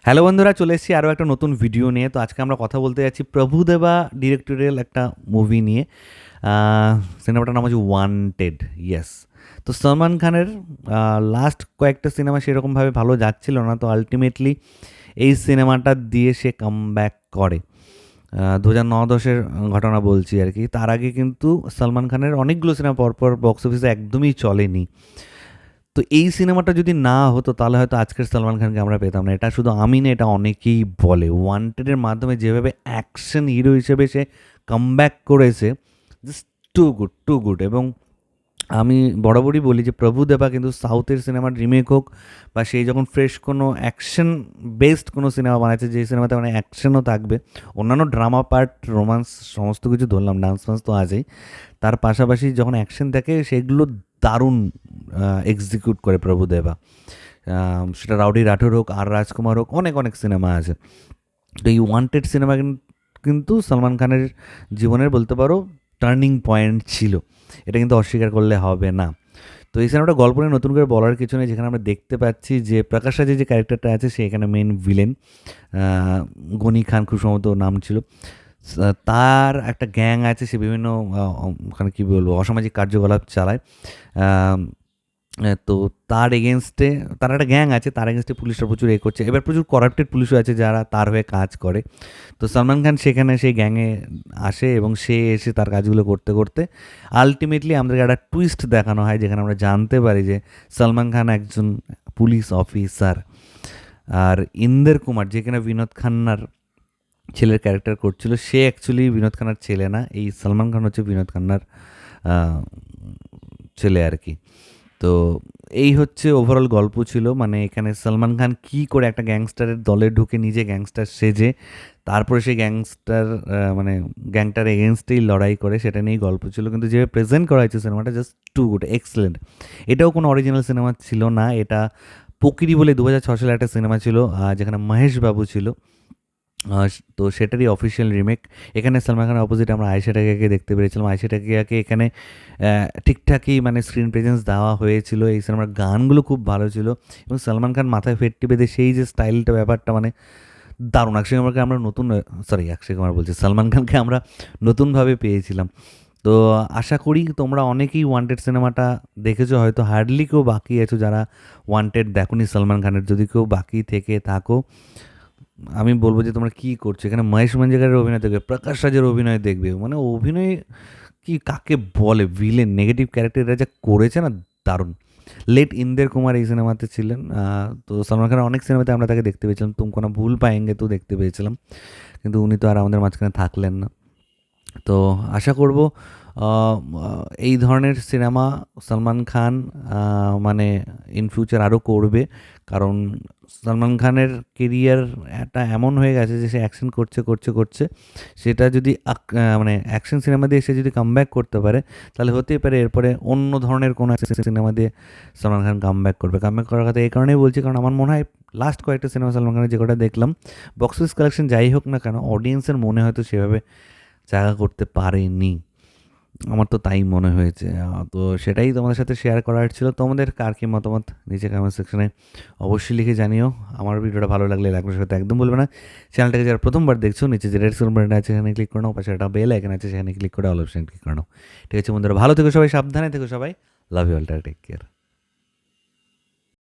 Hello বন্ধুরা, চলে এসেছি আরও একটা নতুন ভিডিও নিয়ে। তো আজকে আমরা কথা বলতে যাচ্ছি প্রভুদেবা ডিরেক্টরিয়াল একটা মুভি নিয়ে। সিনেমাটার নাম হচ্ছে ওয়ান্টেড। ইয়েস। তো সলমান খানের লাস্ট কয়েকটা সিনেমা সেরকমভাবে ভালো যাচ্ছিল না, তো আলটিমেটলি এই সিনেমাটা দিয়ে সে কাম ব্যাক করে। 2009-10-এর ঘটনা বলছি আর কি। তার আগে কিন্তু সলমান খানের অনেকগুলো সিনেমা পরপর বক্স অফিসে একদমই চলেনি। তো এই সিনেমাটা যদি না হতো তাহলে হয়তো আজকের সলমান খানকে আমরা পেতাম না। এটা শুধু আমি না, এটা অনেকেই বলে। ওয়ান্টেডের মাধ্যমে যেভাবে অ্যাকশন হিরো হিসেবে সে কামব্যাক করেছে, just too good, too good. এবং আমি বরাবরই বলি যে প্রভুদেবা কিন্তু সাউথের সিনেমার রিমেক হোক বা সেই যখন ফ্রেশ কোনো অ্যাকশন বেসড কোনো সিনেমা বানাচ্ছে, যে সিনেমাতে মানে অ্যাকশনও থাকবে, অন্যান্য ড্রামা পার্ট, রোমান্স সমস্ত কিছু ধরলাম, ডান্স ফান্স তো আছেই, তার পাশাপাশি যখন অ্যাকশন থাকে সেগুলো দারুণ এক্সিকিউট করে প্রভুদেবা। সেটা রাউডি রাঠোর হোক, আর রাজকুমার হোক, অনেক অনেক সিনেমা আছে। তো এই ওয়ান্টেড সিনেমা কিন্তু সলমান খানের জীবনের বলতে পারো টার্নিং পয়েন্ট ছিল। এটা কিন্তু অস্বীকার করলে হবে না। তো এই সিনেমাটা গল্প নিয়ে নতুন করে বলার কিছু নেই, যেখানে আমরা দেখতে পাচ্ছি যে প্রকাশ রাজের যে ক্যারেক্টারটা আছে সে এখানে মেন ভিলেন। গনি খান খুব সম্ভবত নাম ছিল। তার একটা গ্যাং আছে, সে বিভিন্ন ওখানে কী বলবো অসামাজিক কার্যকলাপ চালায়। আহ, তো তার এগেনস্টে তার একটা গ্যাং আছে, তার এগেনস্টে পুলিশরা প্রচুর করছে। এবার প্রচুর করাপ্টেড পুলিশও আছে যারা তার হয়ে কাজ করে। তো সলমান খান সেখানে সেই গ্যাংয়ে আসে এবং সে এসে তার কাজগুলো করতে করতে আলটিমেটলি আমাদেরকে একটা টুইস্ট দেখানো হয়, যেখানে আমরা জানতে পারি যে সলমান খান একজন পুলিশ অফিসার। আর ইন্দের কুমার, যে কিনা বিনোদ খান্নার ছেলের ক্যারেক্টার করছিল, সে অ্যাকচুয়ালি বিনোদ খান্নার ছেলে না। এই সলমান খান হচ্ছে বিনোদ খান্নার ছেলে আর কি। তো এই হচ্ছে ওভারঅল গল্প ছিল। মানে এখানে সলমান খান কী করে একটা গ্যাংস্টারের দলে ঢুকে নিজে গ্যাংস্টার সেজে তারপরে সেই গ্যাংস্টার মানে গ্যাংটার এগেনস্টেই লড়াই করে, সেটা নিয়েই গল্প ছিল। কিন্তু যেভাবে প্রেজেন্ট করা হয়েছে সিনেমাটা, জাস্ট টু গুড, এক্সেলেন্ট। এটাও কোনো অরিজিনাল সিনেমা ছিল না, এটা পোকিরি বলে 2006 সালে একটা সিনেমা ছিল, যেখানে মহেশ বাবু ছিল। তো সেটারই অফিসিয়াল রিমেক। এখানে সলমান খানের অপোজিট আমরা আয়েশা টাকিয়াকে দেখতে পেরেছিলাম। আয়েশা টাকিয়াকে এখানে ঠিকঠাকই মানে স্ক্রিন প্রেজেন্স দেওয়া হয়েছিল। এই সিনেমার গানগুলো খুব ভালো ছিল এবং সলমান খান মাথায় ফেটটি বেঁধে সেই যে স্টাইলটা, ব্যাপারটা মানে দারুণ। অক্ষয় কুমারকে আমরা নতুন, সরি অক্ষয় কুমার বলছি, সলমান খানকে আমরা নতুনভাবে পেয়েছিলাম। তো আশা করি তোমরা অনেকেই ওয়ান্টেড সিনেমাটা দেখেছো, হয়তো হার্ডলি কেউ বাকি আছো যারা ওয়ান্টেড দেখোনি সলমান খানের। যদি কেউ বাকি থেকে থাকো, আমি বলবো যে তোমরা কী করছো, এখানে মহেশ মঞ্জরের অভিনয় দেখবে, প্রকাশ রাজের অভিনয় দেখবে। মানে অভিনয় কি কাকে বলে, ভিলেন নেগেটিভ ক্যারেক্টার এরা যা করেছে না, দারুণ। লেট ইন্দের কুমার এই সিনেমাতে ছিলেন। তো সলমান খানের অনেক সিনেমাতে আমরা তাকে দেখতে পেয়েছিলাম, তুমকো না ভুল পায়েঙ্গে তো দেখতে পেয়েছিলাম, কিন্তু উনি তো আর আমাদের মাঝখানে থাকলেন না। তো আশা করব এই ধরনের সিনেমা সলমান খান মানে ইন ফিউচার আরও করবে। কারণ সলমান খানের কেরিয়ার একটা এমন হয়ে গেছে যে সে অ্যাকশন করছে করছে করছে, সেটা যদি মানে অ্যাকশন সিনেমা দিয়ে সে যদি কামব্যাক করতে পারে, তাহলে হতেই পারে এরপরে অন্য ধরনের কোনো সিনেমা দিয়ে সলমান খান কামব্যাক করবে। কামব্যাক করার কথা এই কারণেই বলছি, কারণ আমার মনে হয় লাস্ট কয়েকটা সিনেমা সলমান খানের যে কটা দেখলাম, বক্স অফিস কালেকশন যাই হোক না কেন, অডিয়েন্সের মনে হয়তো সেভাবে জায়গা করতে পারেনি। আমার তো তাই মনে হয়েছে। তো সেটাই তোমাদের সাথে শেয়ার করার ছিল। তোমাদের কার কী মতামত নিচে কমেন্ট সেকশনে অবশ্যই লিখে জানিও। আমার ভিডিওটা ভালো লাগলে লাইক করতে একদম বলবে না। চ্যানেলটাকে যারা প্রথমবার দেখছো, নিচে যে রেড সিম্বল বাটন আছে সেখানে ক্লিক করে নাও, পাশে একটা বেল আইকন আছে সেখানে ক্লিক করে অল অপশন ক্লিক করে নাও। ঠিক আছে বন্ধুরা, ভালো থেকো সবাই, সাবধানে থেকো সবাই। Love you all, take care.